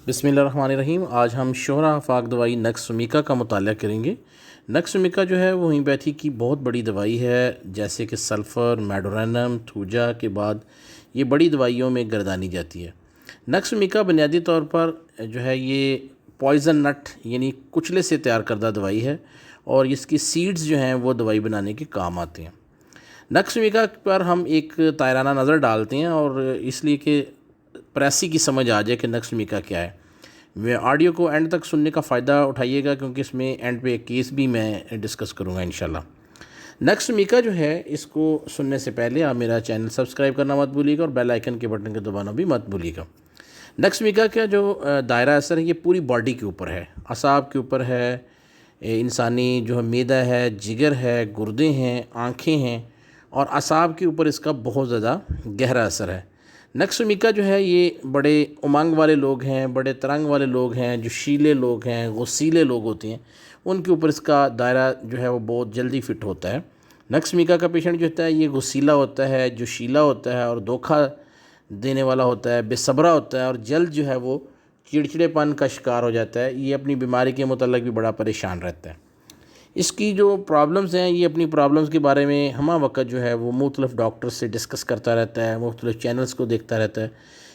بسم اللہ الرحمن الرحیم۔ آج ہم شہرہ آفاق دوائی نکسمیکا کا مطالعہ کریں گے۔ نکسمیکا جو ہے وہ ہومیوپیتھی کی بہت بڑی دوائی ہے، جیسے کہ سلفر، میڈورینم، تھوجا کے بعد یہ بڑی دوائیوں میں گردانی جاتی ہے۔ نکسمیکا بنیادی طور پر جو ہے یہ پوائزن نٹ یعنی کچلے سے تیار کردہ دوائی ہے، اور اس کی سیڈز جو ہیں وہ دوائی بنانے کے کام آتے ہیں۔ نکسمیکا پر ہم ایک تائرانہ نظر ڈالتے ہیں، اور اس لیے کہ پریسی کی سمجھ آ جائے کہ نکسمیکا کیا ہے۔ میں آڈیو کو اینڈ تک سننے کا فائدہ اٹھائیے گا، کیونکہ اس میں اینڈ پہ ایک کیس بھی میں ڈسکس کروں گا انشاءاللہ۔ نکسمیکا جو ہے اس کو سننے سے پہلے آپ میرا چینل سبسکرائب کرنا مت بھولیے گا، اور بیل آئیکن کے بٹن کو دبانا بھی مت بھولیے گا۔ نکسمیکا کا جو دائرہ اثر ہے یہ پوری باڈی کے اوپر ہے، اعصاب کے اوپر ہے، انسانی جو ہے معدہ ہے، جگر ہے، گردے ہیں، آنکھیں ہیں، اور اعصاب کے اوپر اس کا بہت زیادہ گہرا اثر ہے۔ نکسمیکا جو ہے یہ بڑے امنگ والے لوگ ہیں، بڑے ترنگ والے لوگ ہیں، جو شیلے لوگ ہیں، غصیلے لوگ ہوتے ہیں، ان کے اوپر اس کا دائرہ جو ہے وہ بہت جلدی فٹ ہوتا ہے۔ نکسمیکا کا پیشنٹ جو ہوتا ہے یہ غصیلا ہوتا ہے، جو شیلا ہوتا ہے اور دھوکہ دینے والا ہوتا ہے، بے صبرا ہوتا ہے، اور جلد جو ہے وہ چڑچڑے پن کا شکار ہو جاتا ہے۔ یہ اپنی بیماری کے متعلق بھی بڑا پریشان رہتا ہے۔ اس کی جو پرابلمز ہیں، یہ اپنی پرابلمز کے بارے میں ہمہ وقت جو ہے وہ مختلف ڈاکٹر سے ڈسکس کرتا رہتا ہے، مختلف چینلز کو دیکھتا رہتا ہے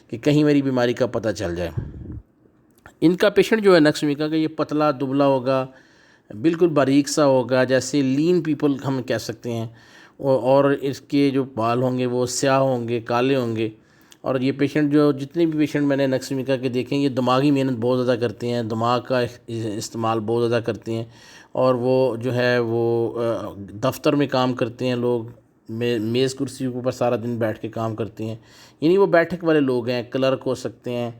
کہ کہیں میری بیماری کا پتہ چل جائے۔ ان کا پیشنٹ جو ہے نکسمیکا کا یہ پتلا دبلا ہوگا، بالکل باریک سا ہوگا، جیسے لین پیپل ہم کہہ سکتے ہیں، اور اس کے جو بال ہوں گے وہ سیاہ ہوں گے، کالے ہوں گے۔ اور یہ پیشنٹ جو جتنے بھی پیشنٹ میں نے نکسمیکا کے دیکھیں، یہ دماغی محنت بہت زیادہ کرتے ہیں، دماغ کا استعمال بہت زیادہ کرتے ہیں، اور وہ جو ہے وہ دفتر میں کام کرتے ہیں، لوگ میز کرسی کے اوپر سارا دن بیٹھ کے کام کرتے ہیں، یعنی وہ بیٹھک والے لوگ ہیں، کلرک ہو سکتے ہیں،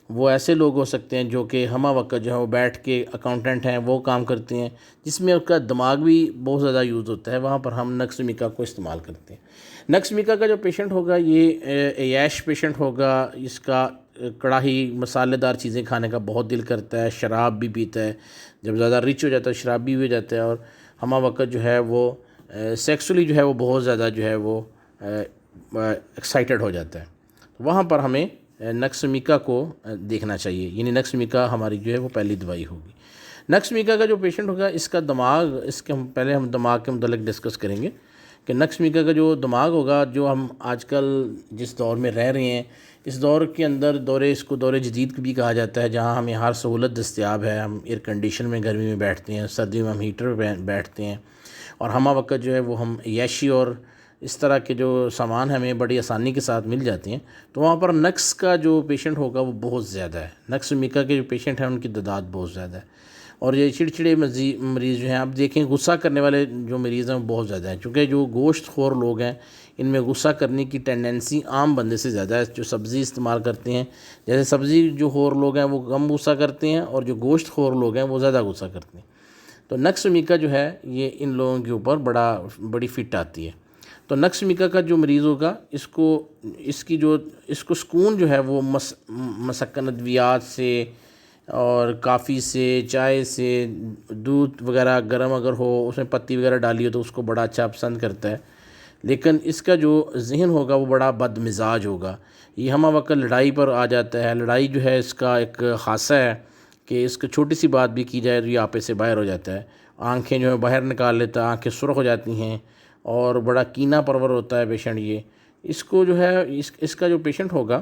وہ ایسے لوگ ہو سکتے ہیں جو کہ ہمہ وقت جو ہے وہ بیٹھ کے اکاؤنٹنٹ ہیں وہ کام کرتے ہیں، جس میں اس کا دماغ بھی بہت زیادہ یوز ہوتا ہے، وہاں پر ہم نکسمیکا کو استعمال کرتے ہیں۔ نکسمیکا کا جو پیشنٹ ہوگا یہ عیش پیشنٹ ہوگا، اس کا کڑاہی مسالے دار چیزیں کھانے کا بہت دل کرتا ہے، شراب بھی پیتا ہے، جب زیادہ رچ ہو جاتا ہے شراب بھی ہو جاتا ہے، اور ہمہ وقت جو ہے وہ سیکسولی جو ہے وہ بہت زیادہ جو ہے وہ ایکسائٹڈ ہو جاتا ہے۔ وہاں پر ہمیں نکسمیکا کو دیکھنا چاہیے، یعنی نکسمیکا ہماری جو ہے وہ پہلی دوائی ہوگی۔ نکسمیکا کا جو پیشنٹ ہوگا اس کا دماغ، اس کے پہلے ہم دماغ کے متعلق ڈسکس کریں گے کہ نکسمیکا کا جو دماغ ہوگا، جو ہم آج کل جس دور میں رہ رہے ہیں، اس دور کے اندر اس کو دور جدید بھی کہا جاتا ہے، جہاں ہمیں ہر سہولت دستیاب ہے، ہم ایئر کنڈیشن میں گرمی میں بیٹھتے ہیں، سردیوں میں ہم ہیٹر پہ بیٹھتے ہیں، اور ہمہ وقت جو ہے وہ ہم عیاشی اور اس طرح کے جو سامان ہمیں بڑی آسانی کے ساتھ مل جاتے ہیں، تو وہاں پر نکس کا جو پیشنٹ ہوگا وہ بہت زیادہ ہے۔ نکسمیکا کے جو پیشنٹ ہیں ان کی تعداد بہت زیادہ ہے، اور یہ چڑچڑے مریض جو ہیں، آپ دیکھیں غصہ کرنے والے جو مریض ہیں وہ بہت زیادہ ہیں، چونکہ جو گوشت خور لوگ ہیں ان میں غصہ کرنے کی ٹینڈنسی عام بندے سے زیادہ ہے، جو سبزی استعمال کرتے ہیں، جیسے سبزی جو خور لوگ ہیں وہ کم غصہ کرتے ہیں، اور جو گوشت خور لوگ ہیں وہ زیادہ غصہ کرتے ہیں۔ تو نکسمیکا جو ہے یہ ان لوگوں کے اوپر بڑی فٹ آتی ہے۔ تو نکسمیکا کا جو مریض ہوگا اس کو سکون جو ہے وہ مسکن ادویات سے اور کافی سے، چائے سے، دودھ وغیرہ گرم اگر ہو اس میں پتی وغیرہ ڈالی ہو تو اس کو بڑا اچھا پسند کرتا ہے، لیکن اس کا جو ذہن ہوگا وہ بڑا بد مزاج ہوگا، یہ ہمہ وقت لڑائی پر آ جاتا ہے۔ لڑائی جو ہے اس کا ایک خاصہ ہے کہ اس کو چھوٹی سی بات بھی کی جائے تو یہ آپے سے باہر ہو جاتا ہے، آنکھیں جو ہے باہر نکال لیتا ہے، آنکھیں سرخ ہو جاتی ہیں، اور بڑا کینہ پرور ہوتا ہے پیشنٹ۔ یہ اس کو جو ہے اس کا جو پیشنٹ ہوگا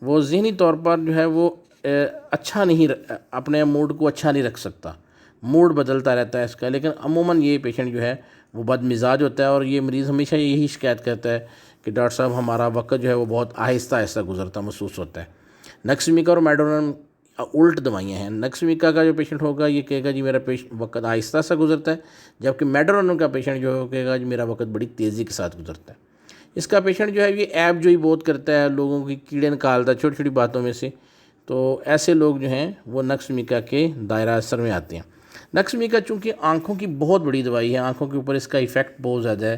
وہ ذہنی طور پر جو ہے وہ اچھا نہیں، اپنے موڈ کو اچھا نہیں رکھ سکتا، موڈ بدلتا رہتا ہے اس کا، لیکن عموماً یہ پیشنٹ جو ہے وہ بد مزاج ہوتا ہے، اور یہ مریض ہمیشہ یہی شکایت کرتا ہے کہ ڈاکٹر صاحب ہمارا وقت جو ہے وہ بہت آہستہ آہستہ گزرتا محسوس ہوتا ہے۔ نکسمیکا اور میڈورینم الٹ دوائیاں ہیں۔ نکسمیکا کا جو پیشنٹ ہوگا یہ کہے گا جی میرا وقت آہستہ سا گزرتا ہے، جبکہ میڈورینم کا پیشنٹ جو ہے وہ کہے گا جی میرا وقت بڑی تیزی کے ساتھ گزرتا ہے۔ اس کا پیشنٹ جو ہے یہ ایب جوئی بہت کرتا ہے، لوگوں کی کیڑے نکالتا ہے چھوٹی چھوٹی باتوں میں سے، تو ایسے لوگ جو ہیں وہ نکسمیکا کے دائرہ اثر میں آتے ہیں۔ نکسمیکا چونکہ آنکھوں کی بہت بڑی دوائی ہے، آنکھوں کے اوپر اس کا ایفیکٹ بہت زیادہ ہے،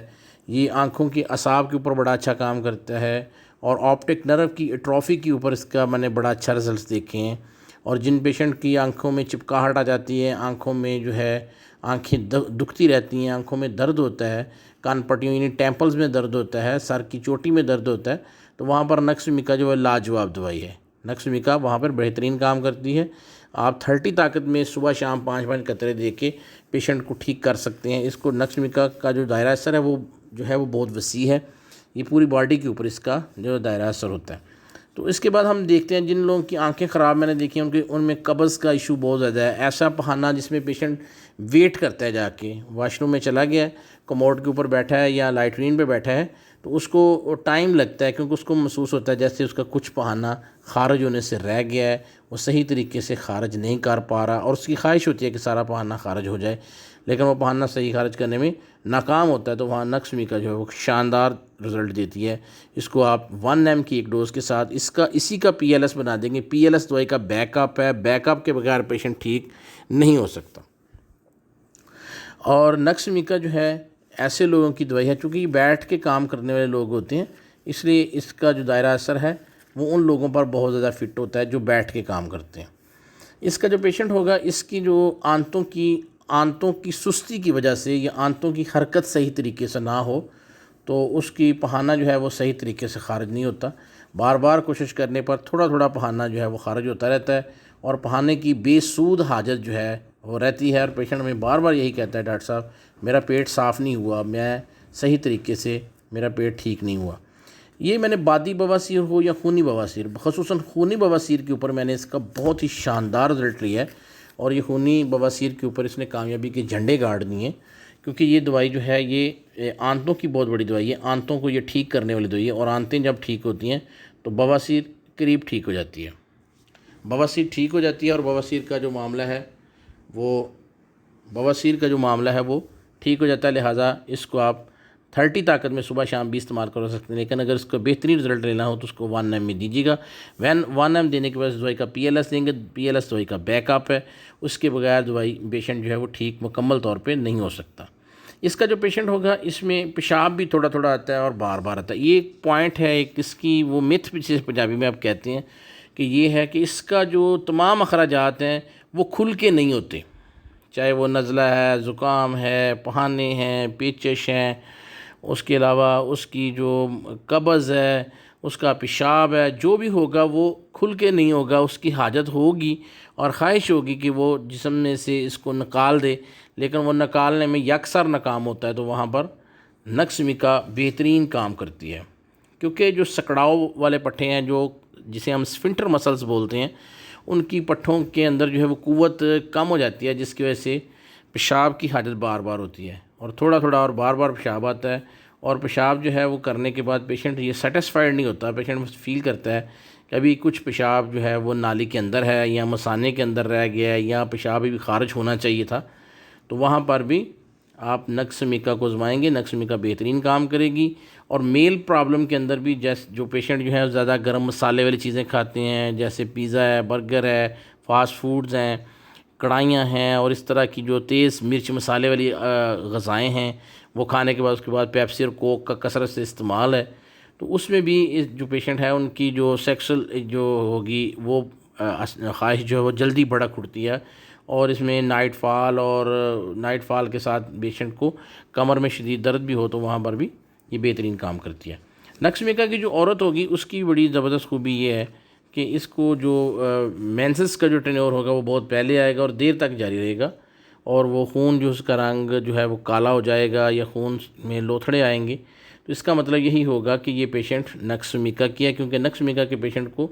یہ آنکھوں کی اعصاب کے اوپر بڑا اچھا کام کرتا ہے، اور آپٹک نرو کی ایٹروفی کے اوپر اس کا میں نے بڑا اچھا رزلٹس دیکھے ہیں۔ اور جن پیشنٹ کی آنکھوں میں چپکاہٹ آ جاتی ہے، آنکھوں میں جو ہے آنکھیں دکھتی رہتی ہیں، آنکھوں میں درد ہوتا ہے، کان پٹیوں یعنی ٹیمپلز میں درد ہوتا ہے، سر کی چوٹی میں درد ہوتا ہے، تو وہاں پر نکسمیکا جو ہے لاجواب دوائی ہے۔ نقص میکا وہاں پر بہترین کام کرتی ہے۔ آپ 30 طاقت میں صبح شام 5 قطرے دے کے پیشنٹ کو ٹھیک کر سکتے ہیں۔ اس کو نقص میکا کا جو دائرہ اثر ہے وہ جو ہے وہ بہت وسیع ہے، یہ پوری باڈی کے اوپر اس کا جو دائرہ اثر ہوتا ہے۔ تو اس کے بعد ہم دیکھتے ہیں جن لوگوں کی آنکھیں خراب میں نے دیکھی ہیں ان میں قبض کا ایشو بہت زیادہ ہے۔ ایسا پہانہ جس میں پیشنٹ ویٹ کرتا ہے، جا کے واش روم میں چلا گیا ہے، کموڈ کے اوپر بیٹھا ہے یا لائٹرین پہ بیٹھا ہے، تو اس کو ٹائم لگتا ہے کیونکہ اس کو محسوس ہوتا ہے جیسے اس کا کچھ پہانہ خارج ہونے سے رہ گیا ہے، وہ صحیح طریقے سے خارج نہیں کر پا رہا، اور اس کی خواہش ہوتی ہے کہ سارا پہانہ خارج ہو جائے، لیکن وہ پہانہ صحیح خارج کرنے میں ناکام ہوتا ہے۔ تو وہاں نقص میکا جو ہے وہ شاندار رزلٹ دیتی ہے۔ اس کو آپ 1 mg کی ایک ڈوز کے ساتھ اسی کا PLS بنا دیں گے۔ PLS دوائی کا بیک اپ ہے، بیک اپ کے بغیر پیشنٹ ٹھیک نہیں ہو سکتا۔ اور نقص میکا جو ہے ایسے لوگوں کی دوائی ہے، چونکہ یہ بیٹھ کے کام کرنے والے لوگ ہوتے ہیں، اس لیے اس کا جو دائرہ اثر ہے وہ ان لوگوں پر بہت زیادہ فٹ ہوتا ہے جو بیٹھ کے کام کرتے ہیں۔ اس کا جو پیشنٹ ہوگا، اس کی جو آنتوں کی سستی کی وجہ سے یا آنتوں کی حرکت صحیح طریقے سے نہ ہو تو اس کی پہانہ جو ہے وہ صحیح طریقے سے خارج نہیں ہوتا۔ بار بار کوشش کرنے پر تھوڑا تھوڑا پہانہ جو ہے وہ خارج ہوتا رہتا ہے، اور پہانے کی بے سود حاجت جو ہے وہ رہتی ہے، اور پیشنٹ میں بار بار یہی کہتا ہے ڈاکٹر صاحب میرا پیٹ صاف نہیں ہوا، میں صحیح طریقے سے میرا پیٹ ٹھیک نہیں ہوا۔ یہ میں نے بادی بواسیر ہو یا خونی بواسیر، خصوصاً خونی بواسیر کے اوپر میں نے اس کا بہت ہی شاندار رزلٹ لیا ہے، اور یہ خونی بواسیر کے اوپر اس نے کامیابی کے جھنڈے گاڑ دیے ہیں، کیونکہ یہ دوائی جو ہے یہ آنتوں کی بہت بڑی دوائی ہے، آنتوں کو یہ ٹھیک کرنے والی دوائی ہے، اور آنتیں جب ٹھیک ہوتی ہیں تو بواسیر قریب ٹھیک ہو جاتی ہے۔ بواسیر ٹھیک ہو جاتی ہے، اور بواسیر کا جو معاملہ ہے وہ ٹھیک ہو جاتا ہے۔ لہٰذا اس کو آپ 30 طاقت میں صبح شام بھی استعمال کر سکتے ہیں، لیکن اگر اس کو بہترین رزلٹ لینا ہو تو اس کو 1 mg میں دیجیے گا۔ 1 mg دینے کے بعد دوائی کا PLS دیں گے۔ PLS دوائی کا بیک اپ ہے، اس کے بغیر دوائی پیشنٹ جو ہے وہ ٹھیک مکمل طور پہ نہیں ہو سکتا۔ اس کا جو پیشنٹ ہوگا، اس میں پیشاب بھی تھوڑا تھوڑا آتا ہے اور بار بار آتا ہے۔ یہ ایک پوائنٹ ہے، ایک اس کی وہ متھ جسے پنجابی میں آپ کہتے ہیں کہ یہ ہے کہ اس کا جو تمام اخراجات ہیں وہ کھل کے نہیں ہوتے، چاہے وہ نزلہ ہے، زکام ہے، پہانے ہیں، پیچش ہیں، اس کے علاوہ اس کی جو قبض ہے، اس کا پیشاب ہے، جو بھی ہوگا وہ کھل کے نہیں ہوگا۔ اس کی حاجت ہوگی اور خواہش ہوگی کہ وہ جسم میں سے اس کو نکال دے، لیکن وہ نکالنے میں یکسر ناکام ہوتا ہے۔ تو وہاں پر نقص میکا بہترین کام کرتی ہے، کیونکہ جو سکڑاؤ والے پٹھے ہیں، جسے ہم سفنکٹر مسلز بولتے ہیں، ان کی پٹھوں کے اندر جو ہے وہ قوت کم ہو جاتی ہے، جس کی وجہ سے پیشاب کی حاجت بار بار ہوتی ہے، اور تھوڑا تھوڑا اور بار بار پیشاب آتا ہے، اور پیشاب جو ہے وہ کرنے کے بعد پیشنٹ یہ سیٹسفائیڈ نہیں ہوتا۔ پیشنٹ فیل کرتا ہے کہ ابھی کچھ پیشاب جو ہے وہ نالی کے اندر ہے، یا مثانے کے اندر رہ گیا ہے، یا پیشاب بھی خارج ہونا چاہیے تھا۔ تو وہاں پر بھی آپ نقص میکا کو آزمائیں گے، نقص میکا بہترین کام کرے گی۔ اور میل پرابلم کے اندر بھی جو پیشنٹ جو ہے زیادہ گرم مسالے والی چیزیں کھاتے ہیں، جیسے پیزا ہے، برگر ہے، فاسٹ فوڈز ہیں، کڑھائیاں ہیں، اور اس طرح کی جو تیز مرچ مسالے والی غذائیں ہیں، وہ کھانے کے بعد اس کے بعد پیپسی اور کوک کا کثرت سے استعمال ہے، تو اس میں بھی جو پیشنٹ ہے ان کی جو سیکسل جو ہوگی وہ خواہش جو ہے وہ جلدی بھڑک اٹھتی ہے، اور اس میں نائٹ فال کے ساتھ پیشنٹ کو کمر میں شدید درد بھی ہو تو وہاں پر بھی یہ بہترین کام کرتی ہے۔ نقص میکا کی جو عورت ہوگی اس کی بڑی زبردست خوبی یہ ہے کہ اس کو جو مینسس کا جو ٹینیور ہوگا وہ بہت پہلے آئے گا اور دیر تک جاری رہے گا، اور وہ خون جو اس کا رنگ جو ہے وہ کالا ہو جائے گا یا خون میں لوتھڑے آئیں گے، تو اس کا مطلب یہی ہوگا کہ یہ پیشنٹ نقص میکا کیا، کیونکہ نقص میکا کے پیشنٹ کو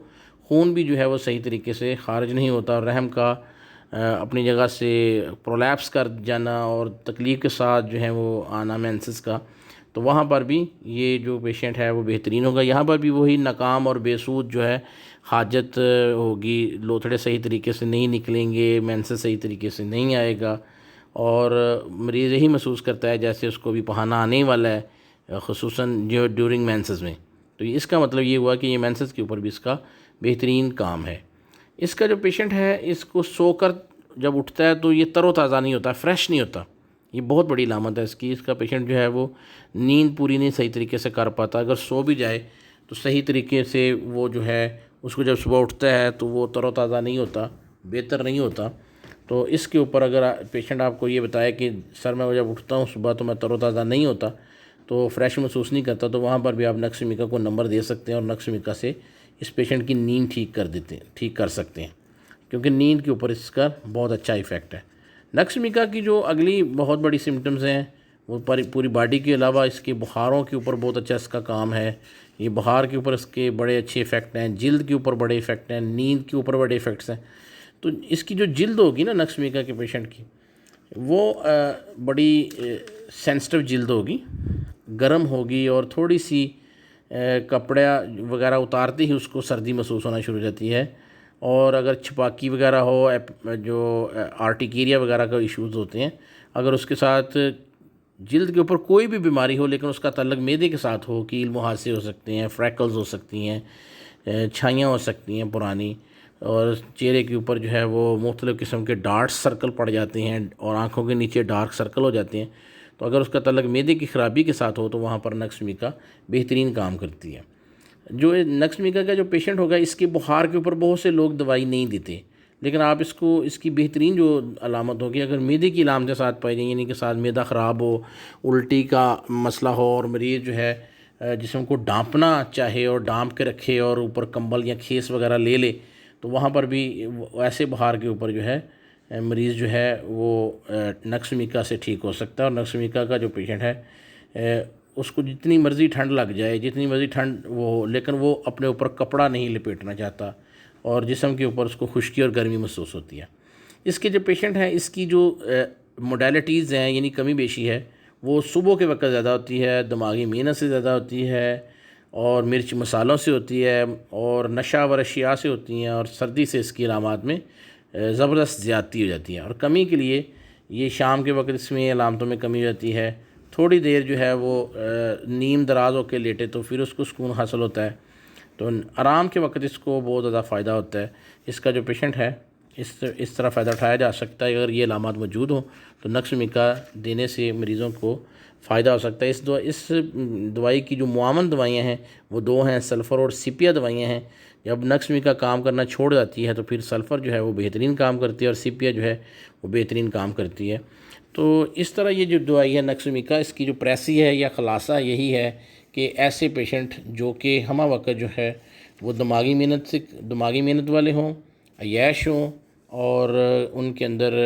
خون بھی جو ہے وہ صحیح طریقے سے خارج نہیں ہوتا، اور رحم کا اپنی جگہ سے پرولیپس کر جانا اور تکلیف کے ساتھ جو ہے وہ آنا مینسس کا، تو وہاں پر بھی یہ جو پیشنٹ ہے وہ بہترین ہوگا۔ یہاں پر بھی وہی ناکام اور بے سود جو ہے حاجت ہوگی، لوتھڑے صحیح طریقے سے نہیں نکلیں گے، مینسس صحیح طریقے سے نہیں آئے گا، اور مریض یہی محسوس کرتا ہے جیسے اس کو بھی پہانہ آنے والا ہے، خصوصاً جو ڈیورنگ مینسس میں۔ تو اس کا مطلب یہ ہوا کہ یہ مینسس کے اوپر بھی اس کا بہترین کام ہے۔ اس کا جو پیشنٹ ہے اس کو سو کر جب اٹھتا ہے تو یہ تر و تازہ نہیں ہوتا، فریش نہیں ہوتا، یہ بہت بڑی علامت ہے اس کی۔ اس کا پیشنٹ جو ہے وہ نیند پوری نہیں صحیح طریقے سے کر پاتا، اگر سو بھی جائے تو صحیح طریقے سے وہ جو ہے اس کو جب صبح اٹھتا ہے تو وہ تر و تازہ نہیں ہوتا، بہتر نہیں ہوتا۔ تو اس کے اوپر اگر پیشنٹ آپ کو یہ بتائے کہ سر میں جب اٹھتا ہوں صبح تو میں تر و تازہ نہیں ہوتا، تو فریش محسوس نہیں کرتا، تو وہاں پر بھی آپ نقص میکا کو نمبر دے سکتے ہیں اور نقص میکا سے اس پیشنٹ کی نیند ٹھیک کر سکتے ہیں، کیونکہ نیند کے اوپر اس کا بہت اچھا ایفیکٹ ہے۔ نقص میکا کی جو اگلی بہت بڑی سمٹمز ہیں وہ پوری باڈی کے علاوہ اس کے بخاروں کے اوپر بہت اچھا اس کا کام ہے۔ یہ بخار کے اوپر اس کے بڑے اچھے ایفیکٹ ہیں، جلد کے اوپر بڑے ایفیکٹ ہیں، نیند کے اوپر بڑے ایفیکٹس ہیں۔ تو اس کی جو جلد ہوگی نا نقص میکا کے پیشنٹ کی، وہ بڑی سینسٹیو جلد ہوگی، گرم ہوگی، اور تھوڑی سی کپڑے وغیرہ اتارتے ہی اس کو سردی محسوس ہونا شروع ہو جاتی ہے۔ اور اگر چھپاکی وغیرہ ہو، جو آرٹیکیریا وغیرہ کا ایشوز ہوتے ہیں، اگر اس کے ساتھ جلد کے اوپر کوئی بھی بیماری ہو لیکن اس کا تعلق معدے کے ساتھ ہو، کیل محاسے ہو سکتے ہیں، فریکلز ہو سکتی ہیں، چھائیاں ہو سکتی ہیں پرانی، اور چہرے کے اوپر جو ہے وہ مختلف قسم کے ڈارک سرکل پڑ جاتے ہیں، اور آنکھوں کے نیچے ڈارک سرکل ہو جاتے ہیں، تو اگر اس کا تعلق معدے کی خرابی کے ساتھ ہو تو وہاں پر نقص میکا بہترین کام کرتی ہے۔ جو نقص میکا کا جو پیشنٹ ہوگا، اس کے بخار کے اوپر بہت سے لوگ دوائی نہیں دیتے، لیکن آپ اس کی بہترین جو علامت ہوگی، اگر معدے کی علامتیں ساتھ پائی جائیں، یعنی کہ ساتھ معدہ خراب ہو، الٹی کا مسئلہ ہو، اور مریض جو ہے جسم کو ڈانپنا چاہے اور ڈانپ کے رکھے اور اوپر کمبل یا کھیس وغیرہ لے لے، تو وہاں پر بھی ایسے بخار کے اوپر جو ہے مریض جو ہے وہ نقص میکا سے ٹھیک ہو سکتا ہے۔ اور نقص میکا کا جو پیشنٹ ہے اس کو جتنی مرضی ٹھنڈ لگ جائے، جتنی مرضی ٹھنڈ وہ لیکن وہ اپنے اوپر کپڑا نہیں لپیٹنا چاہتا، اور جسم کے اوپر اس کو خشکی اور گرمی محسوس ہوتی ہے۔ اس کے جو پیشنٹ ہیں، اس کی جو موڈیلٹیز ہیں، یعنی کمی بیشی ہے، وہ صبح کے وقت زیادہ ہوتی ہے، دماغی محنت سے زیادہ ہوتی ہے، اور مرچ مسالوں سے ہوتی ہے، اور نشہ و اشیاء سے ہوتی ہیں، اور سردی سے اس کی علامات میں زبردست زیادتی ہو جاتی ہے۔ اور کمی کے لیے یہ شام کے وقت اس میں علامتوں میں کمی ہو جاتی ہے، تھوڑی دیر جو ہے وہ نیم دراز ہو کے لیٹے تو پھر اس کو سکون حاصل ہوتا ہے، تو آرام کے وقت اس کو بہت زیادہ فائدہ ہوتا ہے۔ اس کا جو پیشنٹ ہے اس طرح فائدہ اٹھایا جا سکتا ہے، اگر یہ علامات موجود ہوں تو نقص میکا دینے سے مریضوں کو فائدہ ہو سکتا ہے۔ اس دوائی کی جو معاون دوائیاں ہیں وہ دو ہیں، سلفر اور سیپیا دوائیاں ہیں۔ جب نقص میکا کام کرنا چھوڑ جاتی ہے تو پھر سلفر جو ہے وہ بہترین کام کرتی ہے، اور سیپیا جو ہے وہ بہترین کام کرتی ہے۔ تو اس طرح یہ جو دوائی ہے نقص میکا، اس کی جو پریسی ہے یا خلاصہ یہی ہے کہ ایسے پیشنٹ جو کہ ہمہ وقت جو ہے وہ دماغی محنت والے ہوں، عیاش ہوں، اور ان کے اندر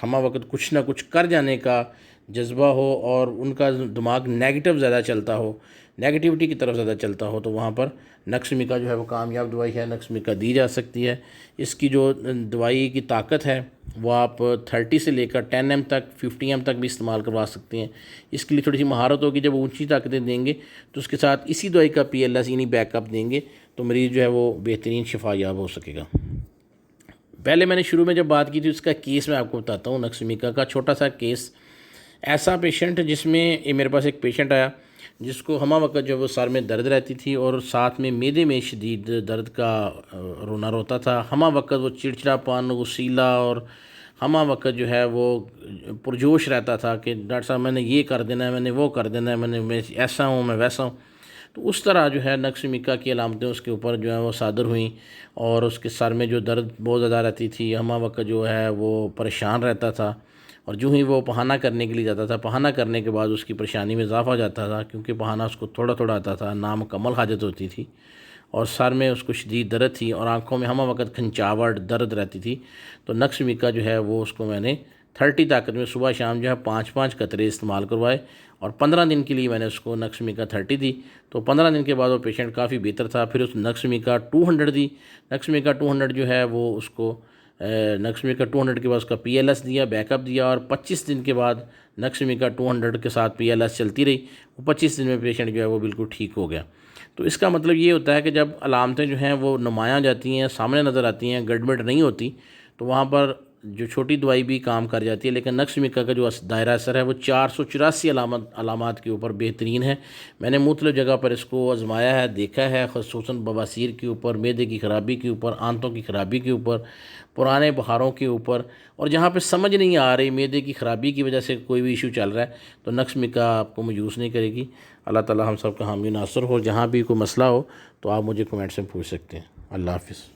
ہمہ وقت کچھ نہ کچھ کر جانے کا جذبہ ہو، اور ان کا دماغ نیگیٹو زیادہ چلتا ہو، نیگیٹیوٹی کی طرف زیادہ چلتا ہو، تو وہاں پر نقص میکا جو ہے وہ کامیاب دوائی ہے، نقص میکا دی جا سکتی ہے۔ اس کی جو دوائی کی طاقت ہے وہ آپ 30 سے لے کر 10 ایم تک، 50 ایم تک بھی استعمال کروا سکتے ہیں۔ اس کے لیے تھوڑی سی مہارت ہوگی، جب اونچی طاقتیں دیں گے تو اس کے ساتھ اسی دوائی کا PLS یعنی بیک اپ دیں گے تو مریض جو ہے وہ بہترین شفا یاب ہو سکے گا۔ پہلے میں نے شروع میں جب بات کی تھی اس کا کیس میں آپ کو بتاتا ہوں، نقص میکا کا چھوٹا سا کیس۔ ایسا پیشنٹ جس میں میرے پاس ایک پیشنٹ آیا جس کو ہمہ وقت جو وہ سر میں درد رہتی تھی، اور ساتھ میں معدے میں شدید درد کا رونا روتا تھا، ہمہ وقت وہ چڑچڑا پن، غصیلا، اور ہمہ وقت جو ہے وہ پرجوش رہتا تھا کہ ڈاکٹر صاحب میں نے یہ کر دینا ہے، میں نے وہ کر دینا ہے، میں ایسا ہوں، میں ویسا ہوں۔ تو اس طرح جو ہے نقص میکا کی علامتیں اس کے اوپر جو ہے وہ صادر ہوئیں، اور اس کے سر میں جو درد بہت زیادہ رہتی تھی، ہمہ وقت جو ہے وہ پریشان رہتا تھا، اور جو ہی وہ پہانا کرنے کے لیے جاتا تھا، پہانا کرنے کے بعد اس کی پریشانی میں اضافہ ہو جاتا تھا، کیونکہ پہانا اس کو تھوڑا تھوڑا آتا تھا، نامکمل حاجت ہوتی تھی، اور سر میں اس کو شدید درد تھی، اور آنکھوں میں ہمہ وقت کھنچاوٹ درد رہتی تھی۔ تو نقص میکا جو ہے وہ اس کو میں نے 30 طاقت میں صبح شام جو ہے 5 قطرے استعمال کروائے، اور 15 دن کے لیے میں نے اس کو نقص میکا 30 دی، تو 15 دن کے بعد وہ پیشنٹ کافی بہتر تھا۔ پھر اس نقص میکا 200 دی، نقص میکا 200 جو ہے وہ اس کو نقص میکا 200 کے بعد اس کا PLS دیا، بیک اپ دیا، اور 25 دن کے بعد نقص میکا 200 کے ساتھ PLS چلتی رہی، وہ 25 دن میں پیشنٹ جو ہے وہ بالکل ٹھیک ہو گیا۔ تو اس کا مطلب یہ ہوتا ہے کہ جب علامتیں جو ہیں وہ نمایاں جاتی ہیں، سامنے نظر آتی ہیں، گڑبڑ نہیں ہوتی، تو وہاں پر جو چھوٹی دوائی بھی کام کر جاتی ہے۔ لیکن نقص میکا کا جو دائرہ اثر ہے وہ 484 علامات کے اوپر بہترین ہے۔ میں نے مختلف جگہ پر اس کو آزمایا ہے، دیکھا ہے، خصوصاً بواسیر کے اوپر، معدے کی خرابی کے اوپر، آنتوں کی خرابی کے اوپر، پرانے بخاروں کے اوپر، اور جہاں پہ سمجھ نہیں آ رہی معدے کی خرابی کی وجہ سے کوئی بھی ایشو چل رہا ہے تو نقص میکا آپ کو مایوس نہیں کرے گی۔ اللہ تعالی ہم سب کا حامی ناصر ہو۔ جہاں بھی کوئی مسئلہ ہو تو آپ مجھے کمنٹ سے پوچھ سکتے ہیں۔ اللہ حافظ۔